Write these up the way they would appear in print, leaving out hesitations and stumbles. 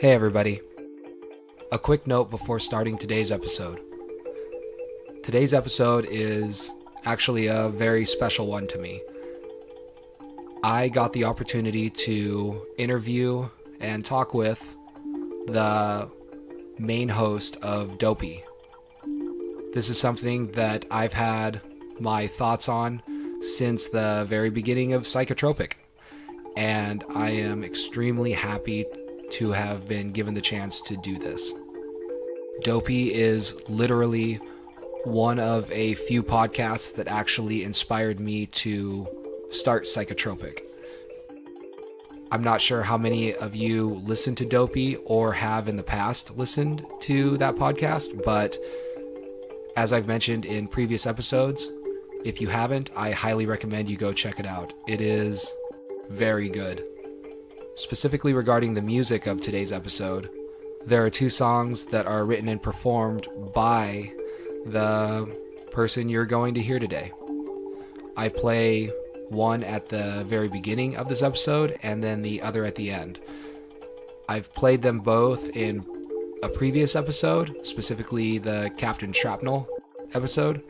Hey everybody. A quick note before starting today's episode. Today's episode is actually a very special one to me. I got the opportunity to interview and talk with the main host of Dopey. This is something that I've had my thoughts on since the very beginning of Psychotropic, and I am extremely happy to have been given the chance to do this. Dopey is literally one of a few podcasts that actually inspired me to start Psychotropic. I'm not sure how many of you listen to Dopey or have in the past listened to that podcast, but as I've mentioned in previous episodes, if you haven't, I highly recommend you go check it out. It is very good. Specifically regarding the music of today's episode, there are two songs that are written and performed by the person you're going to hear today. I play one at the very beginning of this episode and then the other at the end. I've played them both in a previous episode, specifically the Captain Shrapnel episode,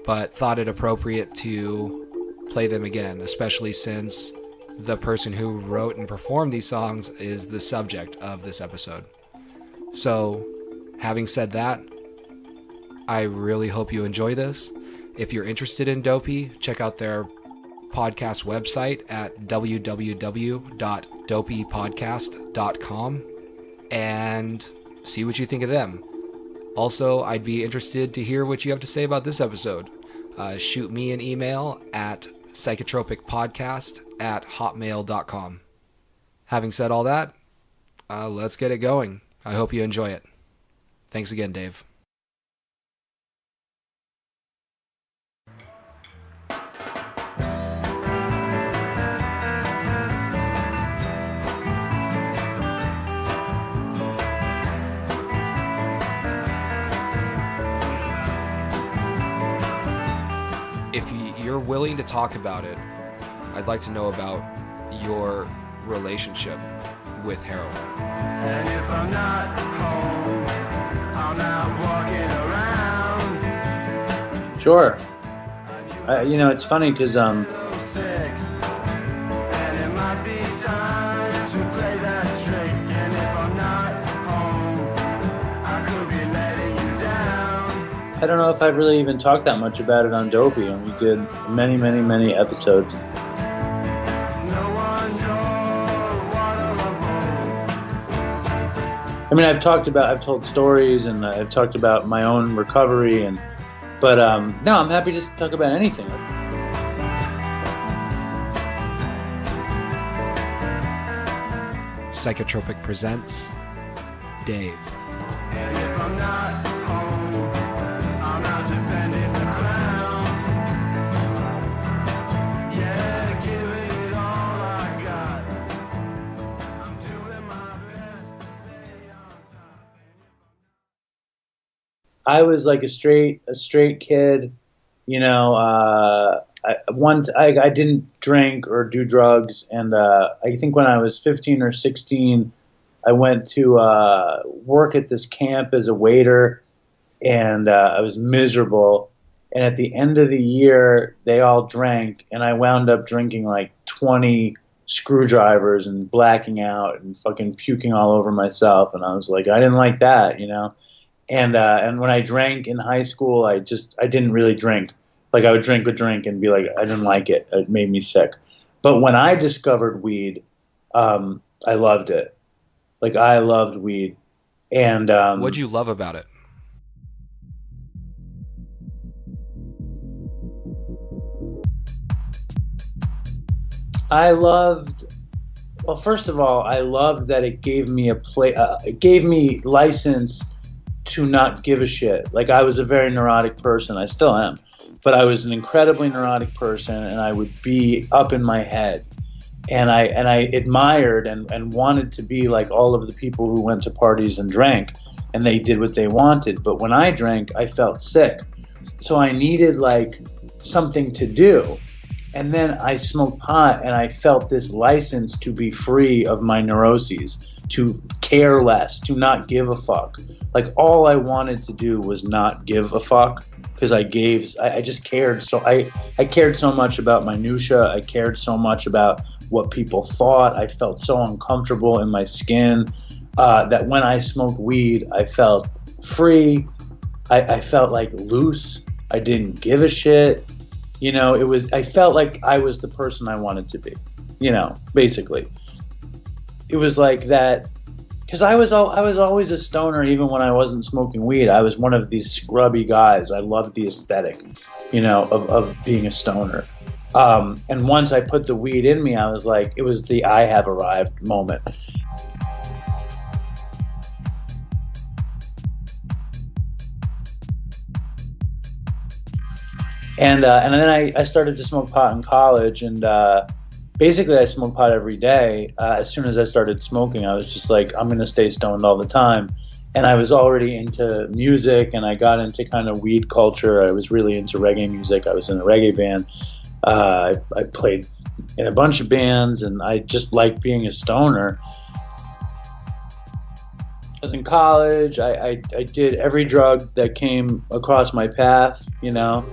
but thought it appropriate to play them again, especially since the person who wrote and performed these songs is the subject of this episode. So, having said that, I really hope you enjoy this. If you're interested in Dopey, check out their podcast website at www.dopeypodcast.com and see what you think of them. Also, I'd be interested to hear what you have to say about this episode. Shoot me an email at psychotropicpodcast@hotmail.com. Having said all that, let's get it going. I hope you enjoy it. Thanks again, Dave. If you're willing to talk about it, I'd like to know about your relationship with heroin. And if I'm not home, I'm not walking around. Sure. It's funny because So sick. And it might be time to play that trick. And if I'm not home, I could be letting you down. I don't know if I've really even talked that much about it on Dopey, and we did many, many, many episodes. No one knows what I'm home. I mean, I've told stories, and I've talked about my own recovery, but no, I'm happy to talk about anything. Psychotropic presents Dave. And if I'm not home, I'm not defending the ground. Yeah, giving it all I got. I'm doing my best to stay on top. I was like a straight kid, I didn't drink or do drugs, and I think when I was 15 or 16, I went to work at this camp as a waiter, and I was miserable. And at the end of the year, they all drank, and I wound up drinking like 20 screwdrivers and blacking out and fucking puking all over myself. And I was like, I didn't like that, And when I drank in high school, I didn't really drink. Like I would drink a drink and be like, I didn't like it. It made me sick. But when I discovered weed, I loved it. Like I loved weed. And What'd you love about it? Well, first of all, I loved that it gave me it gave me license to not give a shit. Like I was a very neurotic person. I still am. But I was an incredibly neurotic person, and I would be up in my head. And I admired and wanted to be like all of the people who went to parties and drank, and they did what they wanted. But when I drank, I felt sick. So I needed like something to do. And then I smoked pot, and I felt this license to be free of my neuroses. to care less, to not give a fuck. Like, all I wanted to do was not give a fuck, because I just cared. So I cared so much about minutia. I cared so much about what people thought. I felt so uncomfortable in my skin that when I smoked weed, I felt free. I felt like loose. I didn't give a shit. You know, I felt like I was the person I wanted to be, you know, basically. It was like that, because I was always a stoner even when I wasn't smoking weed. I was one of these scrubby guys. I loved the aesthetic, you know, of being a stoner. And once I put the weed in me, I was like, it was the I have arrived moment. And then I started to smoke pot in college, and basically I smoked pot every day. As soon as I started smoking, I was just like, I'm going to stay stoned all the time. And I was already into music, and I got into kind of weed culture. I was really into reggae music. I was in a reggae band. I played in a bunch of bands, and I just liked being a stoner. I was in college. I did every drug that came across my path, you know,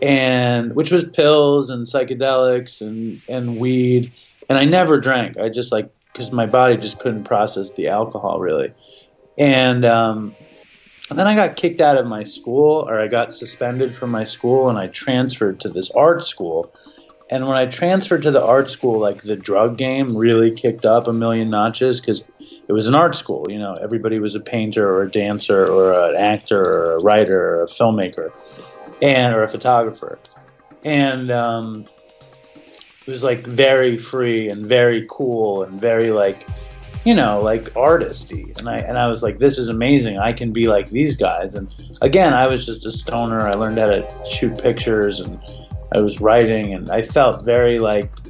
and which was pills and psychedelics and weed. And I never drank. I just because my body just couldn't process the alcohol really. And then I got kicked out of my school, or I got suspended from my school, and I transferred to this art school. And when I transferred to the art school, like, the drug game really kicked up a million notches, because it was an art school. You know, everybody was a painter or a dancer or an actor or a writer or a filmmaker, or a photographer. And it was like very free and very cool and very you know, artisty. And I was like, this is amazing. I can be like these guys. And again, I was just a stoner. I learned how to shoot pictures, and I was writing, and I felt very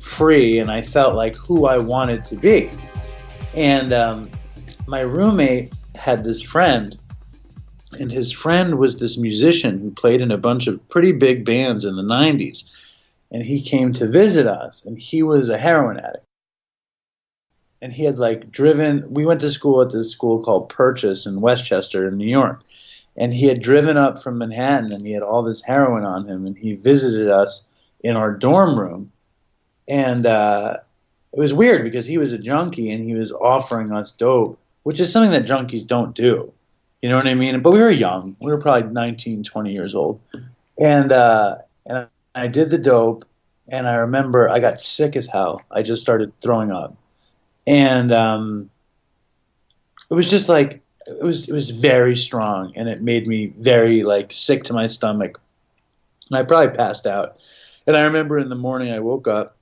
free, and I felt like who I wanted to be. And my roommate had this friend, and his friend was this musician who played in a bunch of pretty big bands in the 90s. And he came to visit us, and he was a heroin addict. And he had we went to school at this school called Purchase in Westchester in New York. And he had driven up from Manhattan, and he had all this heroin on him, and he visited us in our dorm room. And it was weird because he was a junkie, and he was offering us dope, which is something that junkies don't do. You know what I mean? But we were young. We were probably 19, 20 years old. And I did the dope, and I remember I got sick as hell. I just started throwing up. And it was just it was very strong, and it made me very sick to my stomach. And I probably passed out. And I remember in the morning I woke up,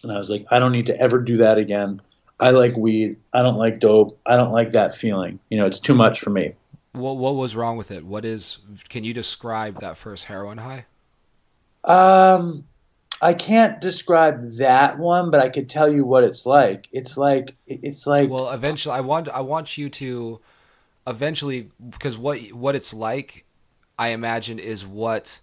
and I was like, I don't need to ever do that again. I like weed. I don't like dope. I don't like that feeling. You know, it's too much for me. What was wrong with it? Can you describe that first heroin high? I can't describe that one, but I could tell you what it's like. It's like. Well, eventually, I want you to, because what it's like, I imagine, is what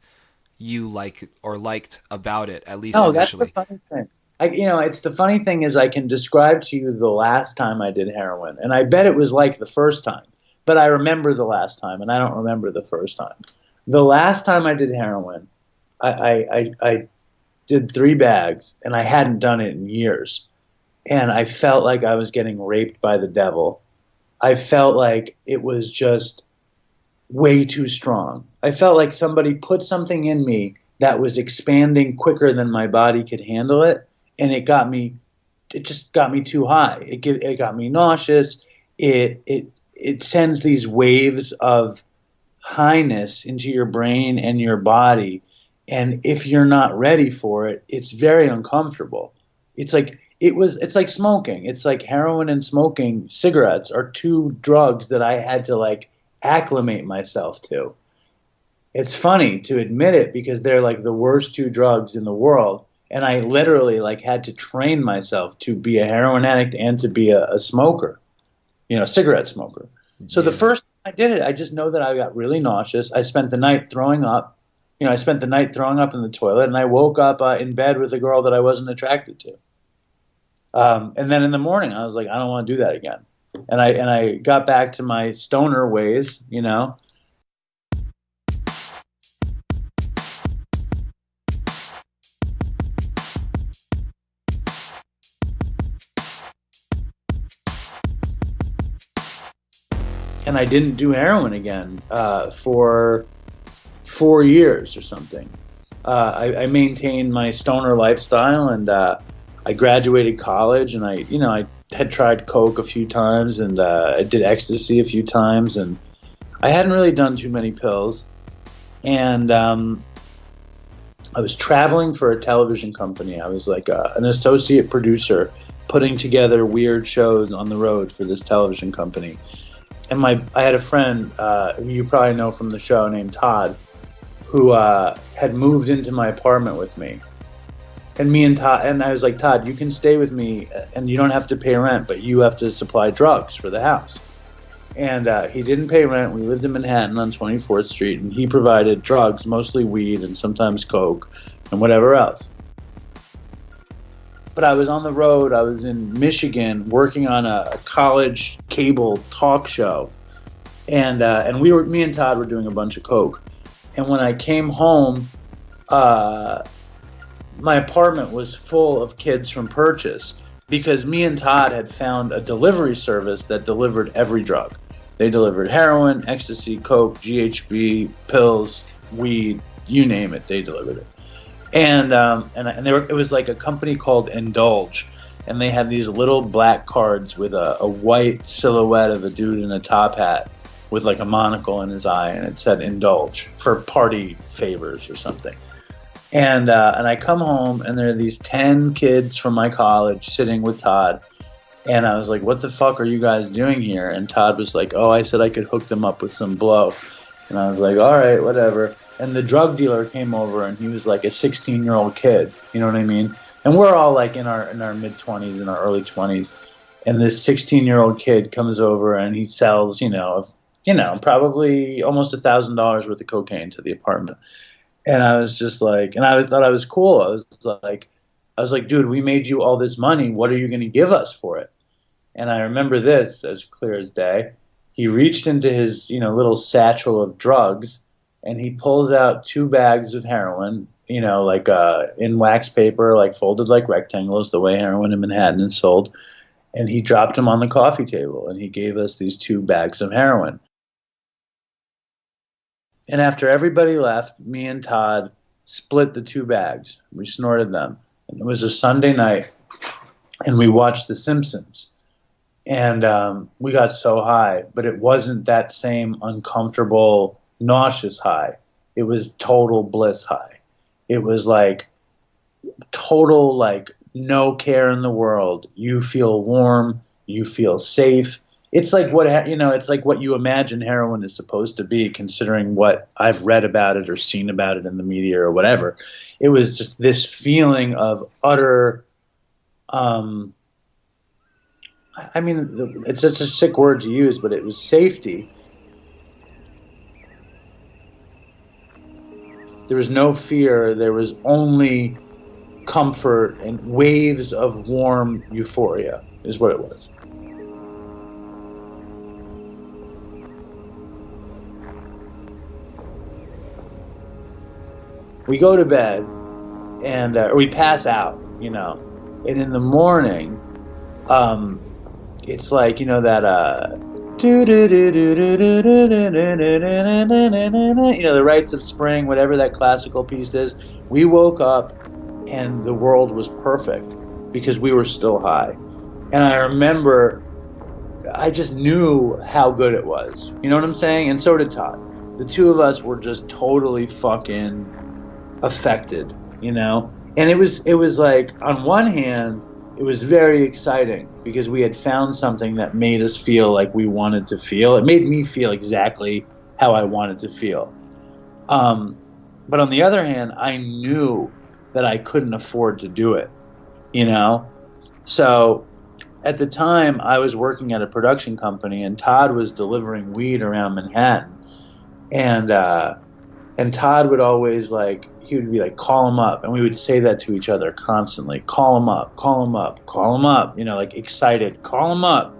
you like or liked about it, at least initially. That's the funny thing. It's the funny thing is I can describe to you the last time I did heroin, and I bet it was like the first time, but I remember the last time, and I don't remember the first time. The last time I did heroin, I did 3 bags, and I hadn't done it in years, and I felt like I was getting raped by the devil. I felt like it was just way too strong. I felt like somebody put something in me that was expanding quicker than my body could handle it. And it just got me too high. It got me nauseous. It sends these waves of highness into your brain and your body. And if you're not ready for it, it's very uncomfortable. It's like smoking. It's like heroin and smoking cigarettes are 2 drugs that I had to acclimate myself to. It's funny to admit it because they're the worst 2 drugs in the world. And I literally had to train myself to be a heroin addict and to be a smoker, cigarette smoker. So the first time I did it, I just know that I got really nauseous. I spent the night throwing up. I spent the night throwing up in the toilet, and I woke up in bed with a girl that I wasn't attracted to. And then in the morning, I was like, I don't want to do that again. And I got back to my stoner ways, you know. And I didn't do heroin again for 4 years or something. I maintained my stoner lifestyle, and I graduated college, and I had tried coke a few times, and I did ecstasy a few times, and I hadn't really done too many pills. And I was traveling for a television company. I was like an associate producer, putting together weird shows on the road for this television company. And I had a friend who you probably know from the show named Todd, who had moved into my apartment with me. And I was like, Todd, you can stay with me and you don't have to pay rent, but you have to supply drugs for the house. And he didn't pay rent. We lived in Manhattan on 24th Street, and he provided drugs, mostly weed and sometimes coke and whatever else. But I was on the road. I was in Michigan working on a college cable talk show, and me and Todd were doing a bunch of coke. And when I came home, my apartment was full of kids from Purchase, because me and Todd had found a delivery service that delivered every drug. They delivered heroin, ecstasy, coke, GHB, pills, weed, you name it. They delivered it. And it was like a company called Indulge, and they had these little black cards with a white silhouette of a dude in a top hat with like a monocle in his eye, and it said Indulge for party favors or something. And I come home, and there are these 10 kids from my college sitting with Todd, and I was like, what the fuck are you guys doing here? And Todd was like, oh, I said I could hook them up with some blow. And I was like, all right, whatever. And the drug dealer came over, and he was like a 16-year-old kid, you know what I mean? And we're all like in our mid-20s, in our early 20s. And this 16-year-old kid comes over, and he sells, probably almost $1,000 worth of cocaine to the apartment. And I was just like, and I thought I was cool. I was like, dude, we made you all this money. What are you going to give us for it? And I remember this as clear as day. He reached into his, little satchel of drugs, and he pulls out 2 bags of heroin, like in wax paper, like folded like rectangles, the way heroin in Manhattan is sold. And he dropped them on the coffee table, and he gave us these 2 bags of heroin. And after everybody left, me and Todd split the 2 bags. We snorted them. And it was a Sunday night, and we watched The Simpsons. And we got so high, but it wasn't that same uncomfortable, nauseous high. It was total bliss high. It was like total, like, no care in the world. You feel warm. You feel safe. It's like it's like what you imagine heroin is supposed to be, considering what I've read about it or seen about it in the media or whatever. It was just this feeling of utter, it's such a sick word to use, but it was safety. There was no fear. There was only comfort and waves of warm euphoria is what it was. We go to bed, and or we pass out, and in the morning, it's like, that the Rites of Spring, whatever that classical piece is. We woke up, and the world was perfect because we were still high. And I remember, I just knew how good it was. You know what I'm saying? And so did Todd. The 2 of us were just totally fucking affected, and it was like, on one hand, it was very exciting because we had found something that made us feel like we wanted to feel. It made me feel exactly how I wanted to feel. But on the other hand, I knew that I couldn't afford to do it, So at the time, I was working at a production company, and Todd was delivering weed around Manhattan. And Todd would always, like, he would be like, call him up. And we would say that to each other constantly. Call him up, call him up, call him up. You know, like excited, call him up.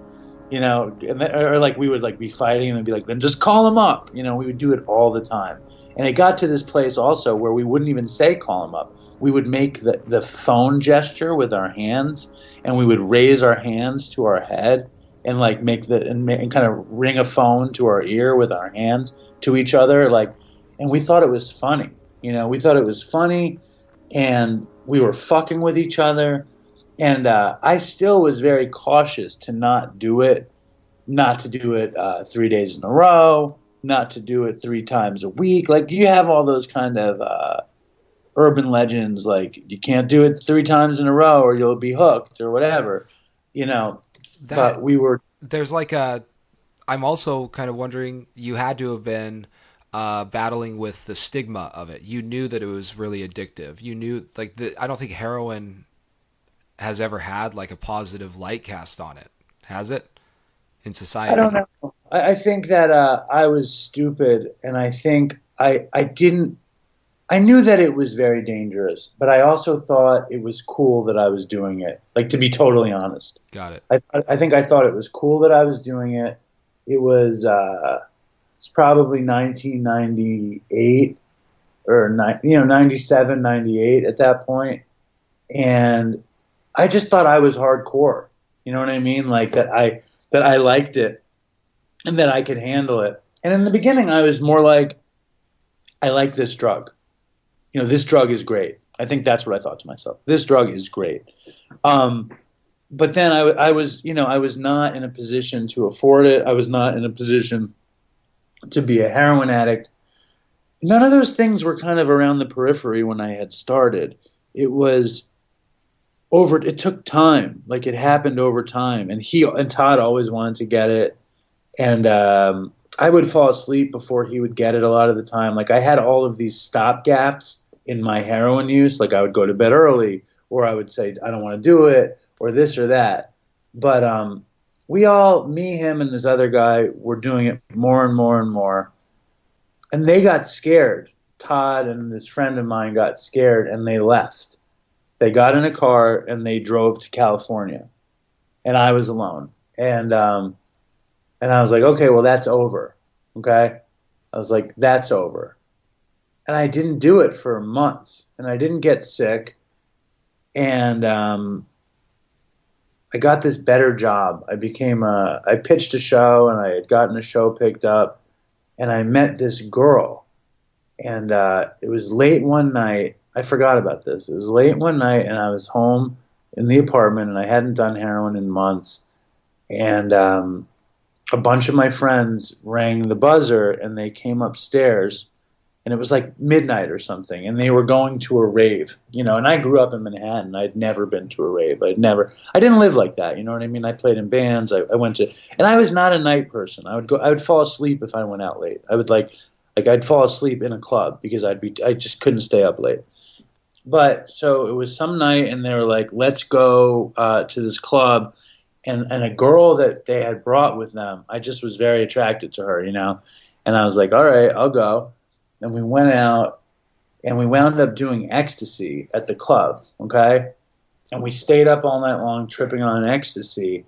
You know, or like we would like be fighting and they'd be like, then just call him up. You know, we would do it all the time. And it got to this place also where we wouldn't even say call him up. We would make the phone gesture with our hands, and we would raise our hands to our head and like make and kind of ring a phone to our ear with our hands to each other, like, and we thought it was funny. You know, we thought it was funny, and we were fucking with each other. And I still was very cautious to not do it 3 days in a row, not to do it 3 times a week. Like, you have all those kind of urban legends, like you can't do it 3 times in a row or you'll be hooked or whatever, you know. But we were... There's like I'm also kind of wondering, you had to have been battling with the stigma of it. You knew that it was really addictive. You knew, like, I don't think heroin has ever had like a positive light cast on it, has it, in society? I don't know. I think that I was stupid, and I think I knew that it was very dangerous, but I also thought it was cool that I was doing it, like, to be totally honest. Got it. I think I thought it was cool that I was doing it. It was it's probably 1998 or 97, 98 at that point, and I just thought I was hardcore. You know what I mean? Like that I liked it and that I could handle it. And in the beginning, I was more like, I like this drug. You know, this drug is great. I think that's what I thought to myself. This drug is great. But then I was not in a position to afford it. I was not in a position to be a heroin addict. None of those things were kind of around the periphery when I had started. It took time. Like, it happened over time. And Todd always wanted to get it. And I would fall asleep before he would get it a lot of the time. Like, I had all of these stopgaps in my heroin use. Like, I would go to bed early, or I would say, I don't want to do it, or this or that. But me, him, and this other guy were doing it more and more and more. And they got scared. Todd and this friend of mine got scared, and they left. They got in a car and they drove to California, and I was alone. And I was like, okay, well, that's over. Okay. I was like, that's over. And I didn't do it for months, and I didn't get sick. And I got this better job. I pitched a show, and I had gotten a show picked up, and I met this girl. And it was late one night. I forgot about this. It was late one night, and I was home in the apartment, and I hadn't done heroin in months. And a bunch of my friends rang the buzzer, and they came upstairs, and it was like midnight or something, and they were going to a rave, you know. And I grew up in Manhattan. I'd never been to a rave. I didn't live like that, you know what I mean? I played in bands. I went to, and I was not a night person. I would fall asleep if I went out late. I would I'd fall asleep in a club because I just couldn't stay up late. But so it was some night, and they were like, let's go to this club. And a girl that they had brought with them, I just was very attracted to her, you know. And I was like, all right, I'll go. And we went out, and we wound up doing ecstasy at the club, okay? And we stayed up all night long tripping on ecstasy.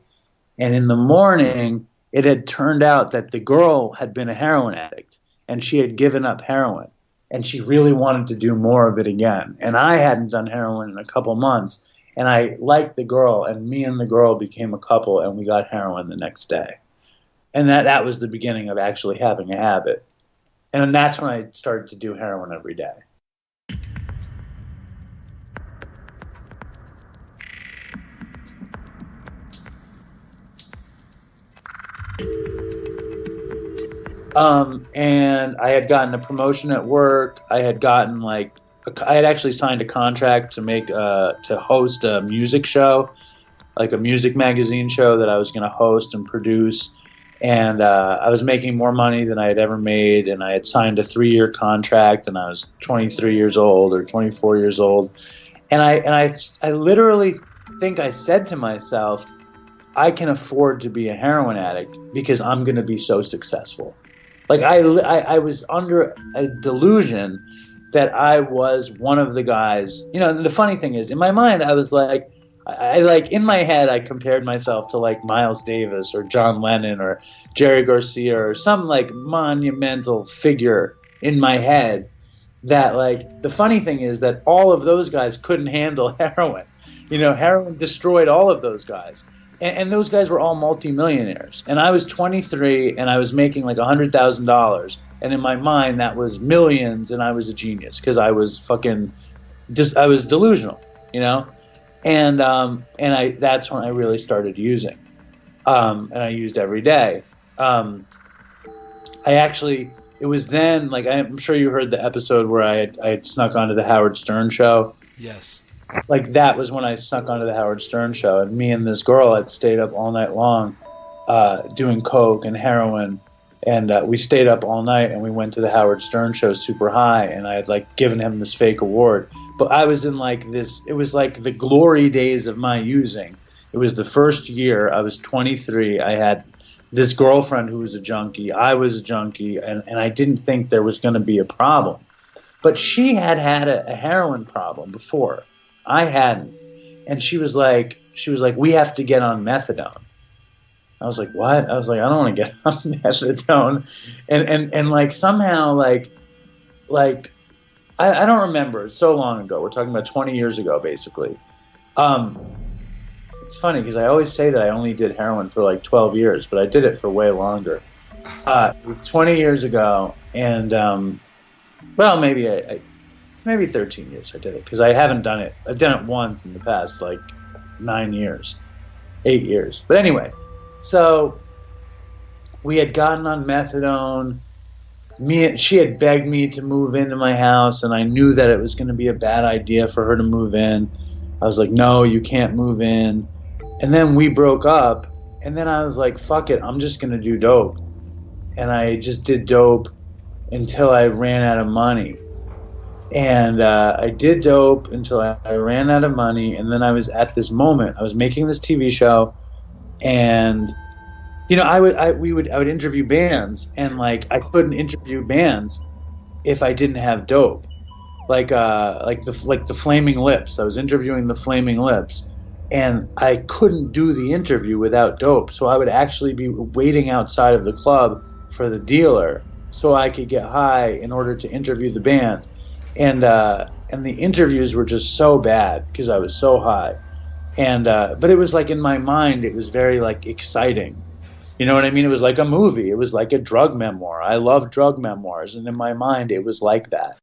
And in the morning, it had turned out that the girl had been a heroin addict, and she had given up heroin. And she really wanted to do more of it again. And I hadn't done heroin in a couple months. And I liked the girl, and me and the girl became a couple, and we got heroin the next day. And that was the beginning of actually having a habit. And that's when I started to do heroin every day. And I had gotten a promotion at work. I had actually signed a contract to host a music show, like a music magazine show that I was going to host and produce. And I was making more money than I had ever made, and I had signed a 3-year contract, and I was 23 years old or 24 years old. And I literally think I said to myself, I can afford to be a heroin addict because I'm going to be so successful. Like I was under a delusion that I was one of the guys. You know, and the funny thing is, in my mind, I was like, I like in my head, I compared myself to like Miles Davis or John Lennon or Jerry Garcia or some like monumental figure in my head. That like the funny thing is that all of those guys couldn't handle heroin. You know, heroin destroyed all of those guys. And those guys were all multimillionaires. And I was 23 and I was making like $100,000. And in my mind, that was millions, and I was a genius because I was I was delusional, you know? And that's when I really started using. And I used every day. It was then, like, I'm sure you heard the episode where I had snuck onto the Howard Stern show. Yes. Like, that was when I snuck onto the Howard Stern show, and me and this girl had stayed up all night long doing coke and heroin, and we stayed up all night, and we went to the Howard Stern show super high, and I had, like, given him this fake award. But I was in, like, this, it was like the glory days of my using. It was the first year. I was 23. I had this girlfriend who was a junkie. I was a junkie, and I didn't think there was going to be a problem. But she had a heroin problem before. I hadn't. And she was like, we have to get on methadone. I was like, what? I was like, I don't want to get on methadone. And like somehow like I don't remember. It's so long ago. We're talking about 20 years ago, basically. It's funny because I always say that I only did heroin for like 12 years, but I did it for way longer. It was 20 years ago, and well, maybe maybe 13 years I did it because I haven't done it. I've done it once in the past like 8 years. But anyway, so we had gotten on methadone. She had begged me to move into my house, and I knew that it was going to be a bad idea for her to move in. I was like, no, you can't move in. And then we broke up, and then I was like, fuck it, I'm just going to do dope. And I just did dope until I ran out of money. And I did dope until I ran out of money, and then I was at this moment. I was making this TV show, and you know, I would interview bands, and like I couldn't interview bands if I didn't have dope. Like the Flaming Lips. I was interviewing the Flaming Lips, and I couldn't do the interview without dope. So I would actually be waiting outside of the club for the dealer so I could get high in order to interview the band. And the interviews were just so bad because I was so high. And but it was like in my mind, it was very like exciting. You know what I mean? It was like a movie. It was like a drug memoir. I love drug memoirs, and in my mind, it was like that.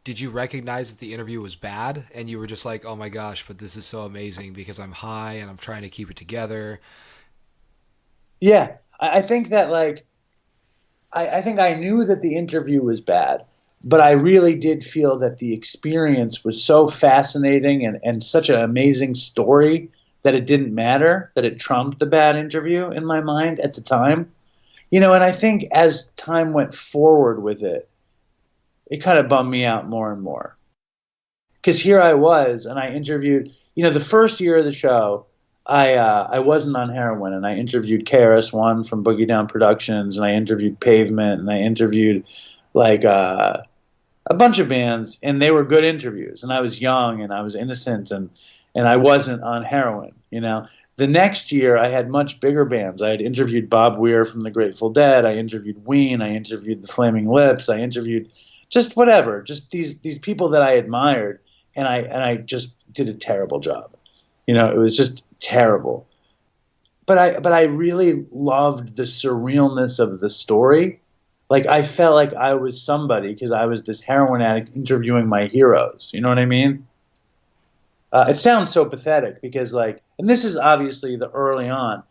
Did you recognize that the interview was bad, and you were just like, oh my gosh, but this is so amazing because I'm high and I'm trying to keep it together? Yeah, I think that like, I think I knew that the interview was bad, but I really did feel that the experience was so fascinating and such an amazing story that it didn't matter, that it trumped the bad interview in my mind at the time. You know, and I think as time went forward with it, it kind of bummed me out more and more. Because here I was, and I interviewed, you know, the first year of the show, I wasn't on heroin, and I interviewed KRS-One from Boogie Down Productions, and I interviewed Pavement, and I interviewed like a bunch of bands, and they were good interviews. And I was young, and I was innocent, and I wasn't on heroin, you know. The next year, I had much bigger bands. I had interviewed Bob Weir from the Grateful Dead. I interviewed Ween. I interviewed the Flaming Lips. I interviewed just whatever, just these people that I admired, and I just did a terrible job. You know, it was just terrible. But I really loved the surrealness of the story. Like, I felt like I was somebody because I was this heroin addict interviewing my heroes. You know what I mean? It sounds so pathetic because, like, and this is obviously the early on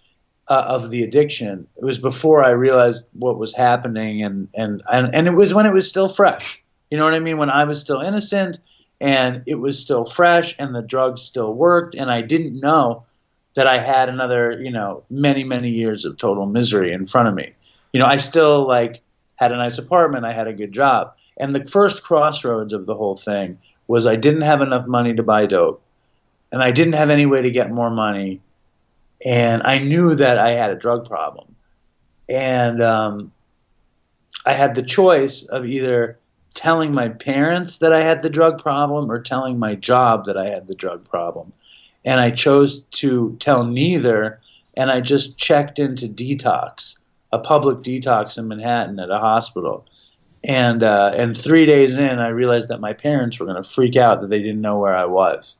of the addiction. It was before I realized what was happening, and it was when it was still fresh. You know what I mean? When I was still innocent, and it was still fresh, and the drugs still worked, and I didn't know that I had another, you know, many, many years of total misery in front of me. You know, I still, like, had a nice apartment. I had a good job. And the first crossroads of the whole thing was I didn't have enough money to buy dope, and I didn't have any way to get more money, and I knew that I had a drug problem. And I had the choice of either telling my parents that I had the drug problem or telling my job that I had the drug problem. And I chose to tell neither, and I just checked into detox, a public detox in Manhattan at a hospital. And 3 days in, I realized that my parents were going to freak out that they didn't know where I was.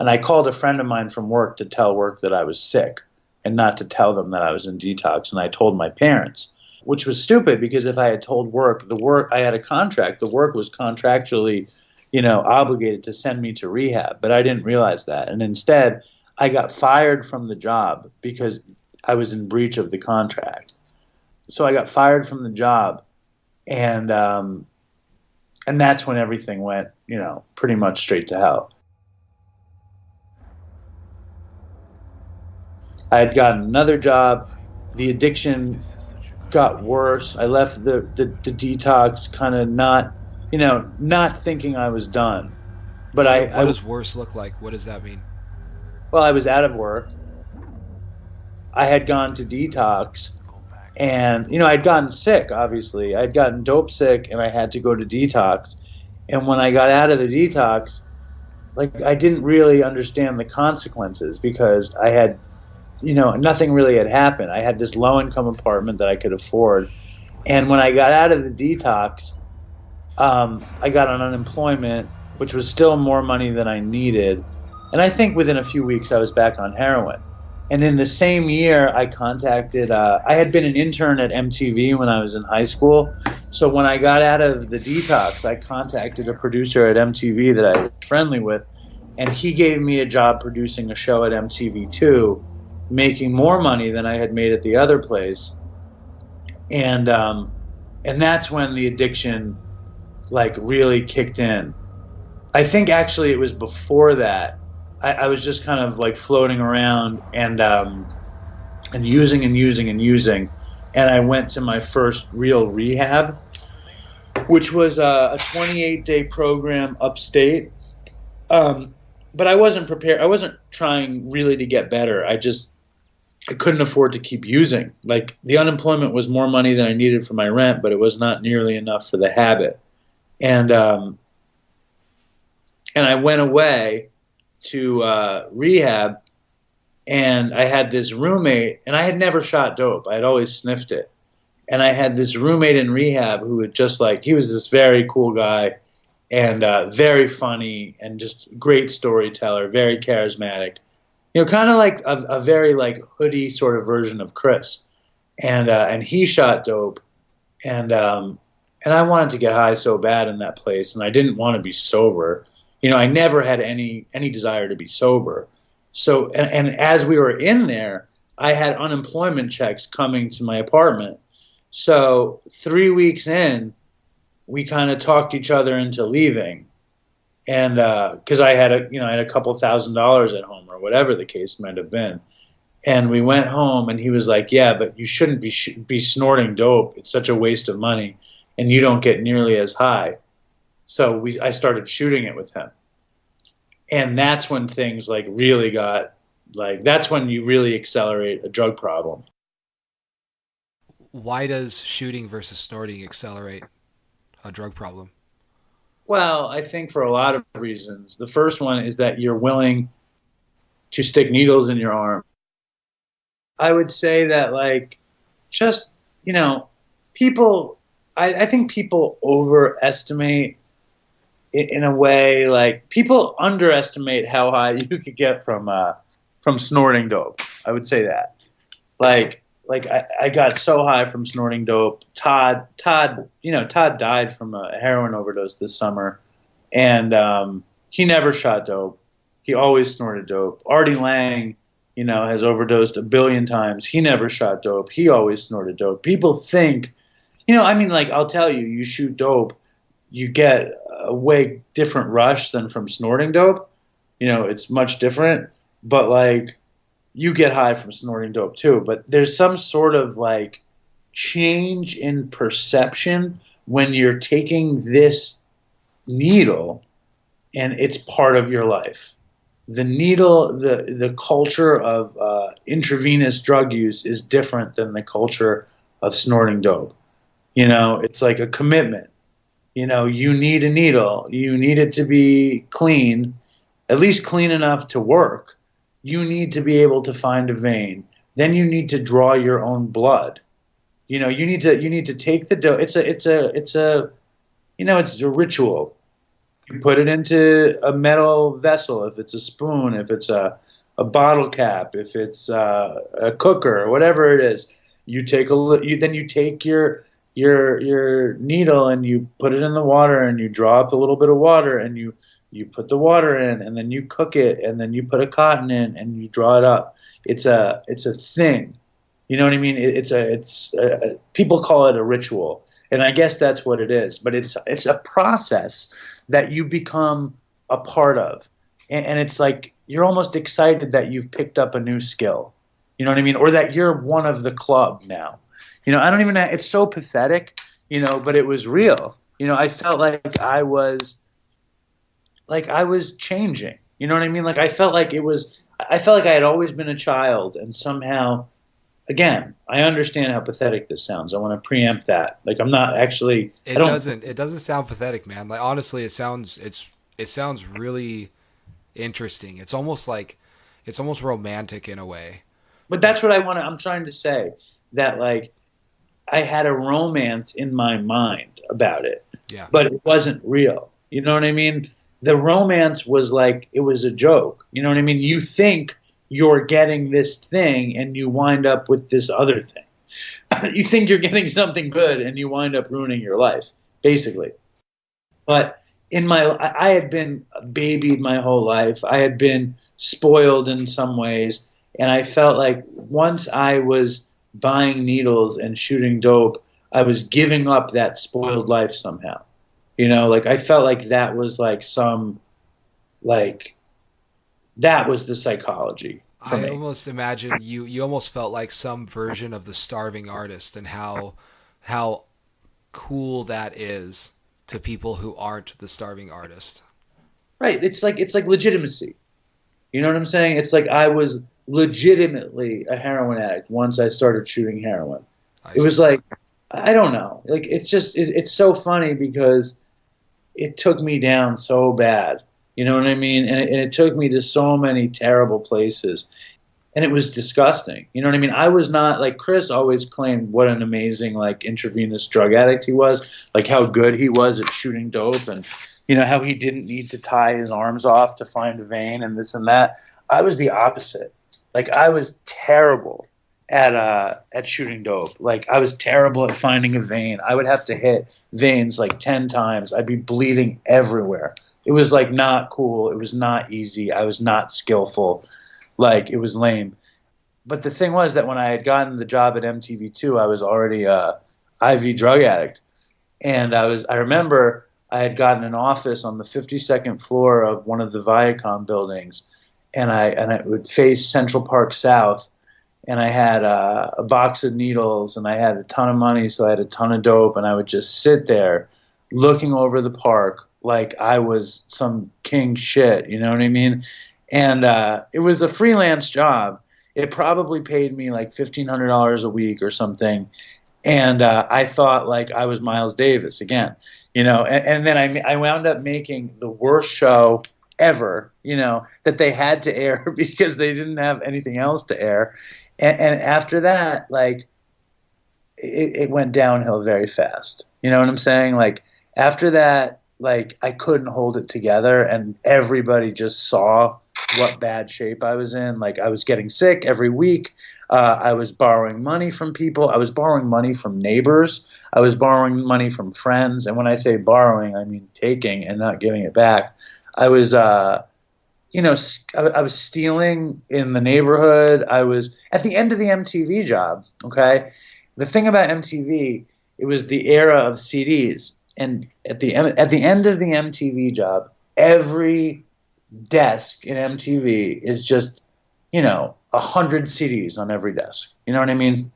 And I called a friend of mine from work to tell work that I was sick and not to tell them that I was in detox. And I told my parents, which was stupid because if I had told work, I had a contract. The work was contractually, obligated to send me to rehab, but I didn't realize that. And instead, I got fired from the job because I was in breach of the contract. So I got fired from the job, and that's when everything went, pretty much straight to hell. I had gotten another job. The addiction got worse. I left the detox kind of not thinking I was done. But what does worse look like? What does that mean? Well, I was out of work. I had gone to detox, and I'd gotten sick. Obviously, I'd gotten dope sick, and I had to go to detox. And when I got out of the detox, I didn't really understand the consequences because I had, nothing really had happened. I had this low-income apartment that I could afford, and when I got out of the detox, I got on unemployment, which was still more money than I needed. And I think within a few weeks I was back on heroin. And in the same year, I contacted, I had been an intern at MTV when I was in high school. So when I got out of the detox, I contacted a producer at MTV that I was friendly with, and he gave me a job producing a show at MTV2, making more money than I had made at the other place. And that's when the addiction really kicked in. I think actually it was before that. I was just kind of floating around and using. And I went to my first real rehab, which was a 28-day program upstate. But I wasn't prepared. I wasn't trying really to get better. I couldn't afford to keep using. The unemployment was more money than I needed for my rent, but it was not nearly enough for the habit. And I went away to rehab, and I had this roommate, and I had never shot dope. I had always sniffed it. And I had this roommate in rehab who would he was this very cool guy and very funny and just great storyteller, very charismatic. Kind of like a very hoodie sort of version of Chris. And he shot dope, and I wanted to get high so bad in that place, and I didn't want to be sober. I never had any desire to be sober. So, and as we were in there, I had unemployment checks coming to my apartment. So 3 weeks in, we kind of talked each other into leaving. And because I had a couple $1,000s at home or whatever the case might have been. And we went home, and he was like, yeah, but you shouldn't be snorting dope. It's such a waste of money, and you don't get nearly as high. So I started shooting it with him. And that's when things really got, that's when you really accelerate a drug problem. Why does shooting versus snorting accelerate a drug problem? Well, I think for a lot of reasons. The first one is that you're willing to stick needles in your arm. I would say that people, I think people overestimate in a way, people underestimate how high you could get from snorting dope. I would say that. I got so high from snorting dope. Todd died from a heroin overdose this summer, and he never shot dope. He always snorted dope. Artie Lang, has overdosed 1 billion times. He never shot dope. He always snorted dope. People think, I'll tell you, you shoot dope, you get a way different rush than from snorting dope. It's much different, but you get high from snorting dope too. But there's some sort of change in perception when you're taking this needle and it's part of your life. The needle, the culture of intravenous drug use is different than the culture of snorting dope. It's like a commitment. You know, you need a needle. You need it to be clean, at least clean enough to work. You need to be able to find a vein. Then you need to draw your own blood. You know, you need to take the dough. It's a ritual. You put it into a metal vessel, if it's a spoon, if it's a bottle cap, if it's a cooker, or whatever it is. You take then you take your needle and you put it in the water and you draw up a little bit of water and you put the water in and then you cook it and then you put a cotton in and you draw it up. It's a thing. You know what I mean? People call it a ritual, and I guess that's what it is. But it's a process that you become a part of, and it's like you're almost excited that you've picked up a new skill. You know what I mean? Or that you're one of the club now. You know, I don't even know. It's so pathetic, you know, but it was real. You know, I felt like I was changing. You know what I mean? Like I felt like I had always been a child, and somehow, again, I understand how pathetic this sounds. I want to preempt that. Like I'm not actually. It doesn't sound pathetic, man. Like honestly, it sounds really interesting. It's almost romantic in a way. But that's what I'm trying to say, that like I had a romance in my mind about it. Yeah. But it wasn't real. You know what I mean? The romance was like, it was a joke. You know what I mean? You think you're getting this thing and you wind up with this other thing. You think you're getting something good and you wind up ruining your life, basically. But I had been babied my whole life. I had been spoiled in some ways. And I felt like once I was buying needles and shooting dope, I was giving up that spoiled life somehow. You know, like I felt like that was like that was the psychology for me. I almost imagine you almost felt like some version of the starving artist, and how cool that is to people who aren't the starving artist. Right. It's like legitimacy. You know what I'm saying? It's like I was legitimately a heroin addict once I started shooting heroin. It was like, I don't know. Like it's so funny because it took me down so bad. You know what I mean? And it took me to so many terrible places. And it was disgusting. You know what I mean? I was not, like Chris always claimed what an amazing like intravenous drug addict he was, like how good he was at shooting dope, and you know how he didn't need to tie his arms off to find a vein and this and that. I was the opposite. Like I was terrible at shooting dope. Like I was terrible at finding a vein. I would have to hit veins like 10 times. I'd be bleeding everywhere. It was like not cool. It was not easy. I was not skillful. Like it was lame. But the thing was that when I had gotten the job at MTV2, I was already a IV drug addict. And I remember I had gotten an office on the 52nd floor of one of the Viacom buildings, and I would face Central Park South, and I had a box of needles, and I had a ton of money, so I had a ton of dope, and I would just sit there looking over the park like I was some king shit, you know what I mean? And it was a freelance job. It probably paid me like $1,500 a week or something, and I thought like I was Miles Davis again, you know. And then I wound up making the worst show ever, you know, that they had to air because they didn't have anything else to air. And after that, like, it went downhill very fast. You know what I'm saying? Like, after that, like, I couldn't hold it together, and everybody just saw what bad shape I was in. Like, I was getting sick every week. I was borrowing money from people. I was borrowing money from neighbors. I was borrowing money from friends. And when I say borrowing, I mean taking and not giving it back. I was, you know, I was stealing in the neighborhood. I was at the end of the MTV job. Okay, the thing about MTV, it was the era of CDs, and at the end of the MTV job, every desk in MTV is just, you know, 100 CDs on every desk. You know what I mean?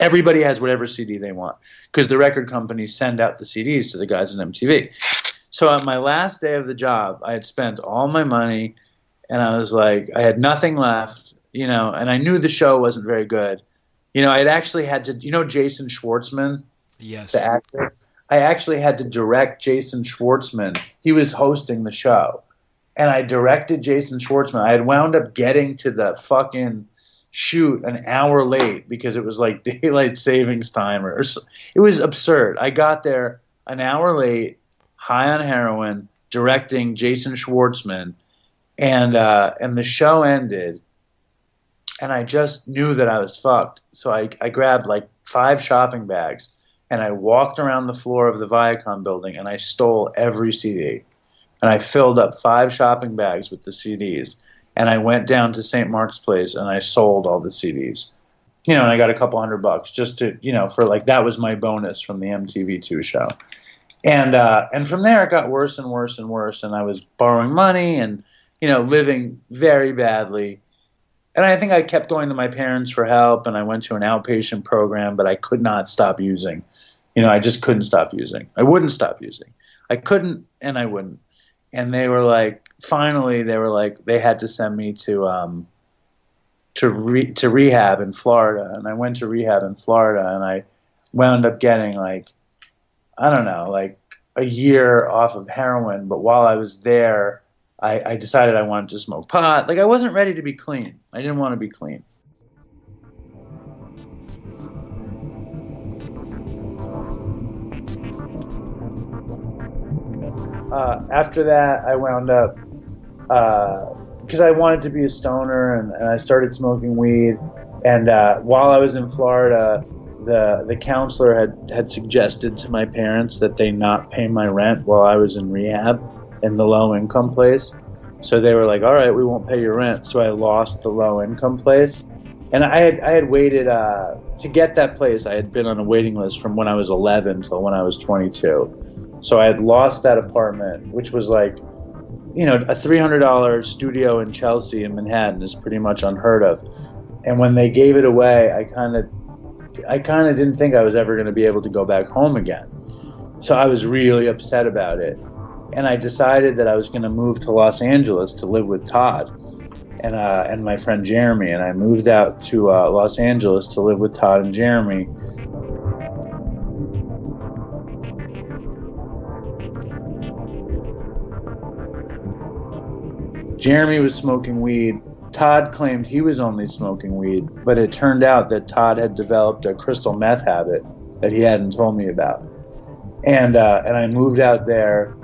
Everybody has whatever CD they want because the record companies send out the CDs to the guys in MTV. So on my last day of the job, I had spent all my money, and I was like, I had nothing left, you know, and I knew the show wasn't very good. You know, I had actually had to, you know, Jason Schwartzman, yes, the actor. I actually had to direct Jason Schwartzman. He was hosting the show. And I directed Jason Schwartzman. I had wound up getting to the fucking shoot an hour late because it was like daylight savings time. It was absurd. I got there an hour late, high on heroin, directing Jason Schwartzman. And the show ended. And I just knew that I was fucked. So I grabbed like 5 shopping bags and I walked around the floor of the Viacom building and I stole every CD. And I filled up 5 shopping bags with the CDs. And I went down to St. Mark's Place and I sold all the CDs. And I got a couple $100 just to, for like, that was my bonus from the MTV2 show. And from there it got worse and worse and worse. And I was borrowing money and, living very badly. And I think I kept going to my parents for help and I went to an outpatient program, but I could not stop using. I just couldn't stop using. I wouldn't stop using. I couldn't and I wouldn't. And they were like, finally, they had to send me to rehab in Florida. And I went to rehab in Florida and I wound up getting like a year off of heroin. But while I was there, I decided I wanted to smoke pot. Like I wasn't ready to be clean. I didn't want to be clean. After that, I wound up, because I wanted to be a stoner, and I started smoking weed. And while I was in Florida, the counselor had suggested to my parents that they not pay my rent while I was in rehab in the low-income place. So they were like, all right, we won't pay your rent. So I lost the low-income place. And I had waited, to get that place, I had been on a waiting list from when I was 11 till when I was 22. So I had lost that apartment, which was like, a $300 studio in Chelsea in Manhattan is pretty much unheard of. And when they gave it away, I kind of didn't think I was ever going to be able to go back home again. So I was really upset about it. And I decided that I was going to move to Los Angeles to live with Todd and my friend Jeremy. And I moved out to Los Angeles to live with Todd and Jeremy. Jeremy was smoking weed. Todd claimed he was only smoking weed, but it turned out that Todd had developed a crystal meth habit that he hadn't told me about. And I moved out there,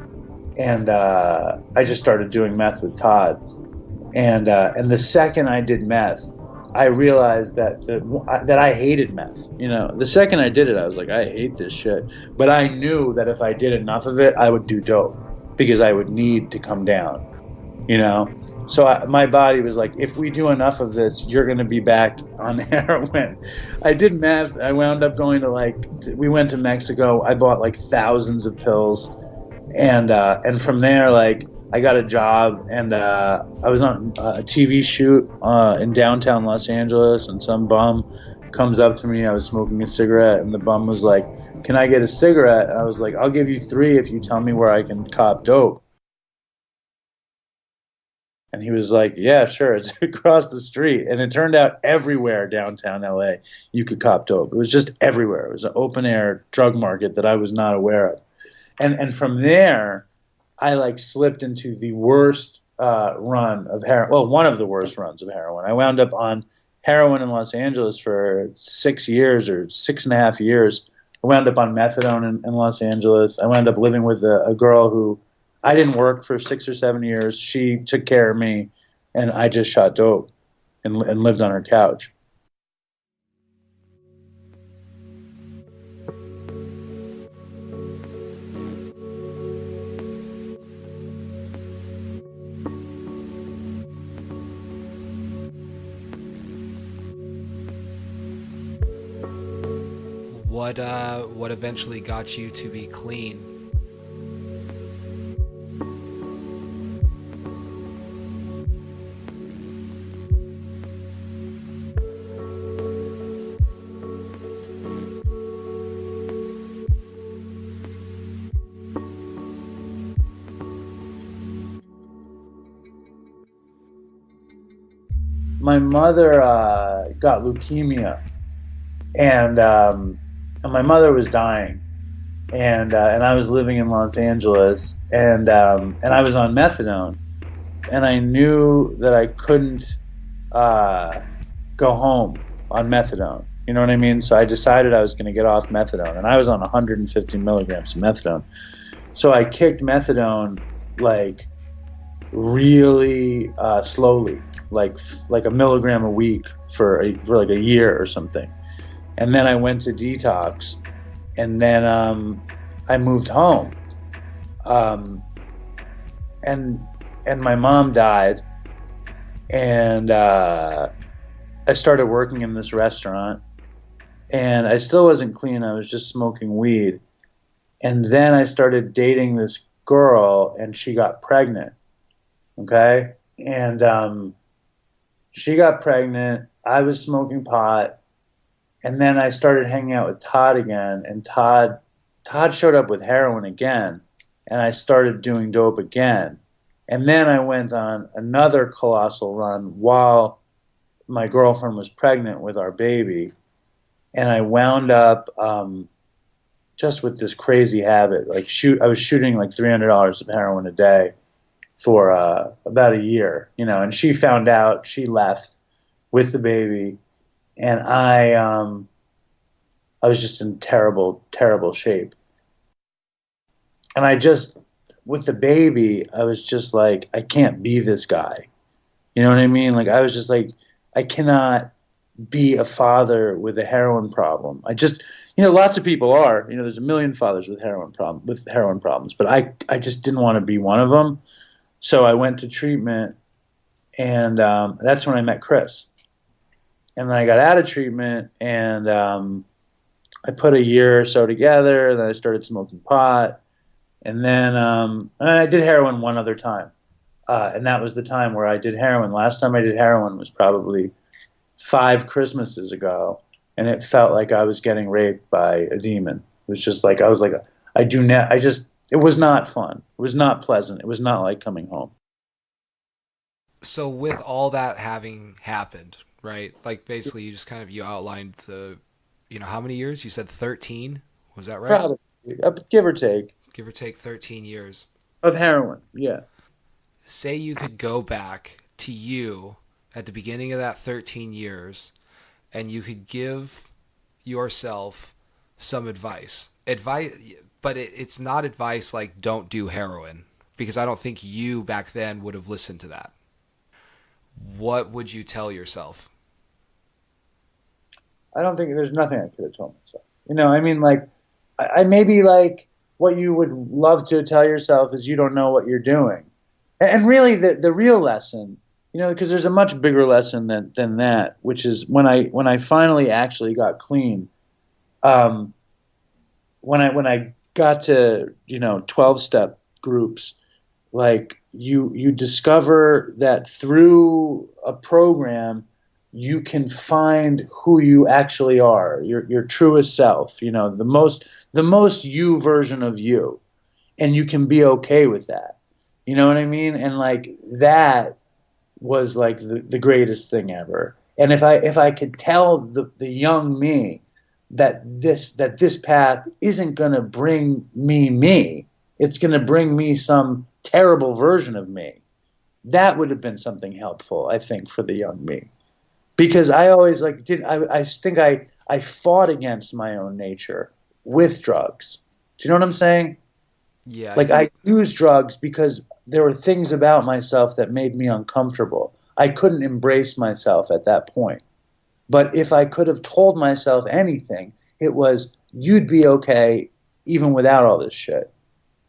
and I just started doing meth with Todd. And the second I did meth, I realized that I hated meth. The second I did it, I was like, I hate this shit. But I knew that if I did enough of it, I would do dope because I would need to come down. So my body was like, if we do enough of this, you're going to be back on heroin. I did meth. I wound up going to we went to Mexico. I bought like thousands of pills. And from there, I got a job and I was on a TV shoot in downtown Los Angeles, and some bum comes up to me. I was smoking a cigarette, and the bum was like, can I get a cigarette? And I was like, I'll give you 3 if you tell me where I can cop dope. And he was like, yeah, sure, it's across the street. And it turned out everywhere downtown LA you could cop dope. It was just everywhere. It was an open-air drug market that I was not aware of. And from there, I slipped into the worst run of heroin. Well, one of the worst runs of heroin. I wound up on heroin in Los Angeles for 6 years or 6.5 years. I wound up on methadone in Los Angeles. I wound up living with a girl who I didn't work for 6 or 7 years. She took care of me, and I just shot dope and lived on her couch. What eventually got you to be clean? My mother got leukemia, and my mother was dying, and I was living in Los Angeles, and I was on methadone, and I knew that I couldn't go home on methadone. You know what I mean? So I decided I was going to get off methadone, and I was on 150 milligrams of methadone. So I kicked methadone like really slowly, like a milligram a week for like a year or something, and then I went to detox, and then I moved home, and my mom died, and I started working in this restaurant, and I still wasn't clean. I was just smoking weed, and then I started dating this girl, and she got pregnant. Okay, and she got pregnant. I was smoking pot, and then I started hanging out with Todd again, and Todd showed up with heroin again, and I started doing dope again. And then I went on another colossal run while my girlfriend was pregnant with our baby, and I wound up just with this crazy habit. Like I was shooting like $300 of heroin a day for about a year, you know. And she found out, she left with the baby, and I was just in terrible, terrible shape. And I just, with the baby, I was just like, I can't be this guy. You know what I mean? Like, I was just like, I cannot be a father with a heroin problem. I just, you know, lots of people are. You know, there's a million fathers with heroin problems, but I just didn't want to be one of them. So I went to treatment, and that's when I met Chris. And then I got out of treatment, and I put a year or so together, and then I started smoking pot. And then and I did heroin one other time. And that was the time where I did heroin. Last time I did heroin was probably 5 Christmases ago, and it felt like I was getting raped by a demon. It was just like, I was like, it was not fun. It was not pleasant. It was not like coming home. So with all that having happened, right? Like basically you outlined the, you know, how many years? You said 13? Was that right? Probably, give or take. Give or take 13 years. Of heroin, yeah. Say you could go back to you at the beginning of that 13 years, and you could give yourself some advice. But it's not advice like don't do heroin, because I don't think you back then would have listened to that. What would you tell yourself? I don't think there's nothing I could have told myself. You know, I mean, like, I maybe like what you would love to tell yourself is you don't know what you're doing. And really the real lesson, you know, because there's a much bigger lesson than that, which is when I finally actually got clean, when I got to, you know, 12-step groups, like you discover that through a program you can find who you actually are, your truest self, you know, the most you version of you, and you can be okay with that. You know what I mean? And like that was like the greatest thing ever. And if I could tell the young me that this path isn't going to bring me, it's going to bring me some terrible version of me, that would have been something helpful, I think, for the young me. Because I always I think I fought against my own nature with drugs. Do you know what I'm saying? Yeah. Like I used drugs because there were things about myself that made me uncomfortable. I couldn't embrace myself at that point. But if I could have told myself anything, it was, you'd be okay even without all this shit.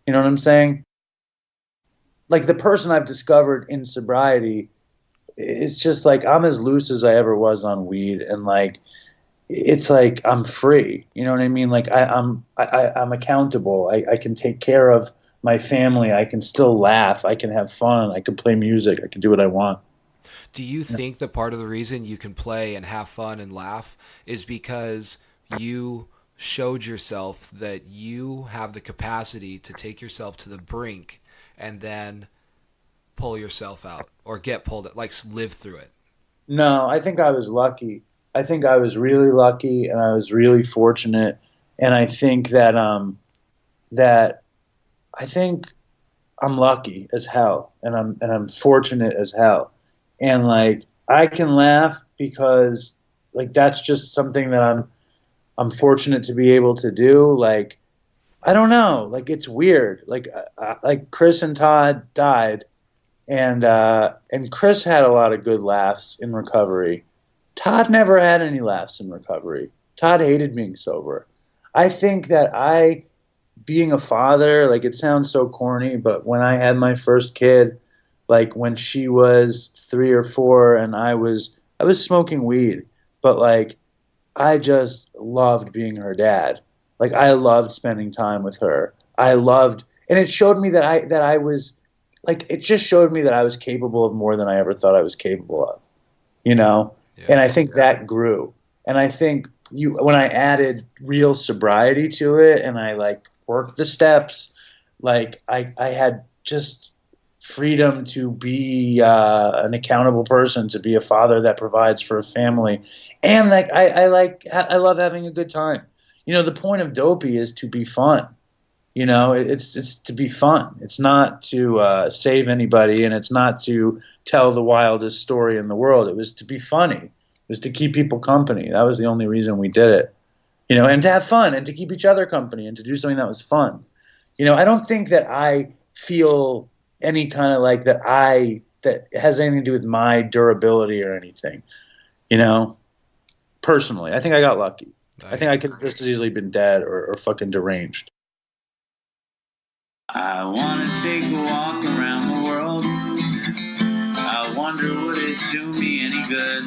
You know what I'm saying? Like the person I've discovered in sobriety, it's just like I'm as loose as I ever was on weed, and like it's like I'm free. You know what I mean? Like I'm accountable. I can take care of my family. I can still laugh. I can have fun. I can play music. I can do what I want. Do you think that part of the reason you can play and have fun and laugh is because you showed yourself that you have the capacity to take yourself to the brink and then pull yourself out, or get pulled, like live through it? No, I think I was lucky. I think I was really lucky, and I was really fortunate. And I think that that I think I'm lucky as hell, and I'm fortunate as hell, and like I can laugh because like that's just something that I'm fortunate to be able to do. Like I don't know, like it's weird. Like Chris and Todd died, and Chris had a lot of good laughs in recovery. Todd never had any laughs in recovery. Todd hated being sober. I think that being a father, like it sounds so corny, but when I had my first kid, like when she was 3 or 4 and I was smoking weed, but like I just loved being her dad. Like I loved spending time with her. And it showed me that I was like, it just showed me that I was capable of more than I ever thought I was capable of, you know? Yeah. And I think that grew. And I think when I added real sobriety to it and I like worked the steps, like I had just freedom to be an accountable person, to be a father that provides for a family. And like, I love having a good time. You know, the point of Dopey is to be fun. You know, it's to be fun. It's not to save anybody, and it's not to tell the wildest story in the world. It was to be funny. It was to keep people company. That was the only reason we did it. You know, and to have fun and to keep each other company and to do something that was fun. You know, I don't think that I feel any kind of like that has anything to do with my durability or anything. You know, personally, I think I got lucky. I think I could have just as easily been dead or fucking deranged. I wanna take a walk around the world. I wonder would it do me any good?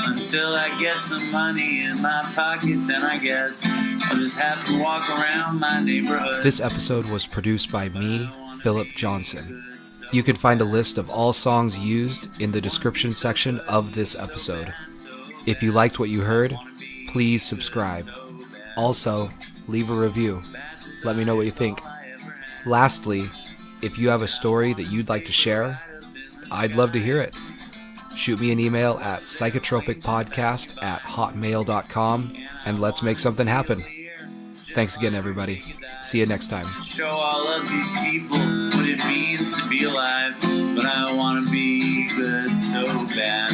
Until I get some money in my pocket, then I guess I'll just have to walk around my neighborhood. This episode was produced by me, Philip Johnson. You can find a list of all songs used in the description section of this episode. If you liked what you heard, please subscribe. Also, leave a review. Let me know what you think. Lastly, if you have a story that you'd like to share, I'd love to hear it. Shoot me an email at psychotropicpodcast@hotmail.com and let's make something happen. Thanks again, everybody. See you next time. Show all of these people what it means to be alive, but I want to be good so bad.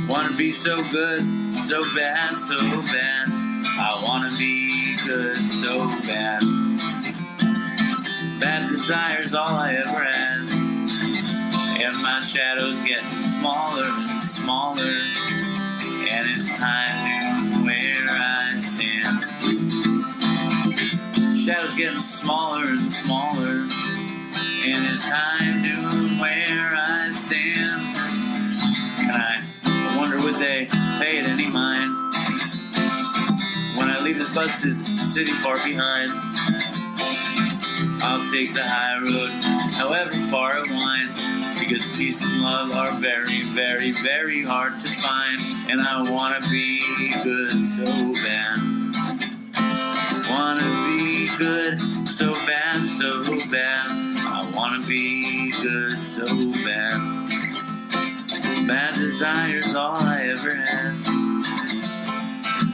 Want to be so good, so bad, so bad. I want to be good so bad. Bad desire's all I ever had, and my shadow's getting smaller and smaller, and it's time to where I stand. Shadow's getting smaller and smaller, and it's time to where I stand. And I wonder would they pay it any mind when I leave this busted city far behind. I'll take the high road, however far it winds, because peace and love are very, very, very hard to find. And I want to be good so bad. Want to be good so bad, so bad. I want to be good so bad. Bad desire's all I ever had.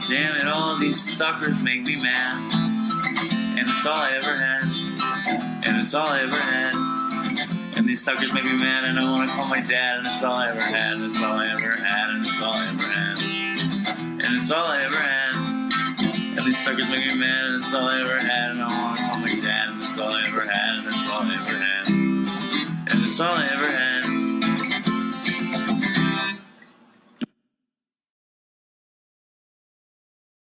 Damn it, all these suckers make me mad. And it's all I ever had. And it's all I ever had. And these suckers make me mad, and I want to call my dad. And it's all I ever had. And it's all I ever had. And it's all I ever had. And it's all I ever had. And these suckers make me mad, and it's all I ever had. And I want to call my dad. And it's all I ever had. And it's all I ever had. And it's all I ever had.